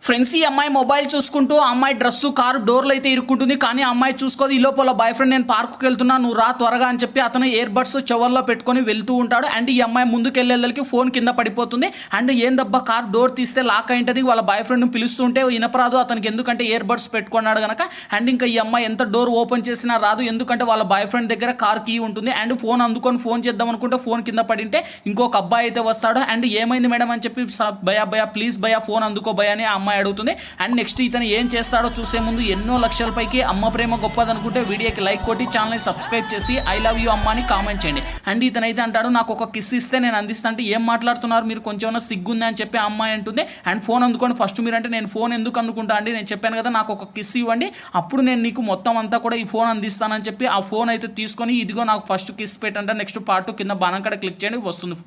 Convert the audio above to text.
Friends ఈ అమ్మాయి mobile చూసుకుంటూ ఆ అమ్మాయి డ్రెస్సు కారు డోర్లు అయితే ఇరుక్కుంటుంది. కానీ ఆ అమ్మాయి చూసుకోదు. ఈ లోపల బాయ్ ఫ్రెండ్ నేను పార్కుకి వెళ్తున్నా, నువ్వు రా త్వరగా అని చెప్పి అతను ఇయర్ బడ్స్ చెవర్లో పెట్టుకొని వెళ్తూ ఉంటాడు. అండ్ ఈ అమ్మాయి ముందుకు వెళ్ళేళ్ళకి ఫోన్ కింద పడిపోతుంది. అండ్ ఏందబ్బా కార్ డోర్ తీస్తే లాక్ అయింటది. వాళ్ళ బాయ్ ఫ్రెండ్ పిలుస్తుంటే వినపరాదు అతనికి, ఎందుకంటే ఇయర్ బడ్స్ పెట్టుకున్నాడు కనుక. అండ్ ఇంకా ఈ అమ్మాయి ఎంత డోర్ ఓపెన్ చేసినా రాదు, ఎందుకంటే వాళ్ళ బాయ్ ఫ్రెండ్ దగ్గర కార్ కీ ఉంటుంది. అండ్ ఫోన్ అందుకొని ఫోన్ చేద్దాం అనుకుంటే ఫోన్ కింద పడింటే ఇంకొక అబ్బాయి అయితే వస్తాడు. అండ్ ఏమైంది మేడం అని చెప్పి భయా ప్లీజ్ భయా ఫోన్ అందుకో భయా అని ఆ అమ్మాయి అడుగుతుంది. అండ్ నెక్స్ట్ ఇతను ఏం చేస్తాడో చూసే ముందు ఎన్నో లక్షల పైకి అమ్మ ప్రేమ గొప్పదనుకుంటే వీడియోకి లైక్ కొట్టి ఛానల్ని సబ్స్క్రైబ్ చేసి ఐ లవ్ యూ అమ్మ అని కామెంట్ చేయండి. అండ్ ఇతనైతే అంటాడు నాకు ఒక కిస్ ఇస్తే నేను అందిస్తా. అంటే ఏం మాట్లాడుతున్నారు మీరు, కొంచెం సిగ్గుంది అని చెప్పి ఆ అమ్మాయి అంటుంది. అండ్ ఫోన్ అందుకోండి ఫస్ట్ మీరు. అంటే నేను ఫోన్ ఎందుకు అందుకుంటా అండి, నేను చెప్పాను కదా నాకు ఒక కిస్ ఇవ్వండి, అప్పుడు నేను నీకు మొత్తం అంతా కూడా ఈ ఫోన్ అందిస్తానని చెప్పి ఆ ఫోన్ అయితే తీసుకొని ఇదిగో నాకు ఫస్ట్ కిస్ పెట్టంటే నెక్స్ట్ పార్ట్ కింద బాణం కాడ క్లిక్ చేయండి వస్తుంది.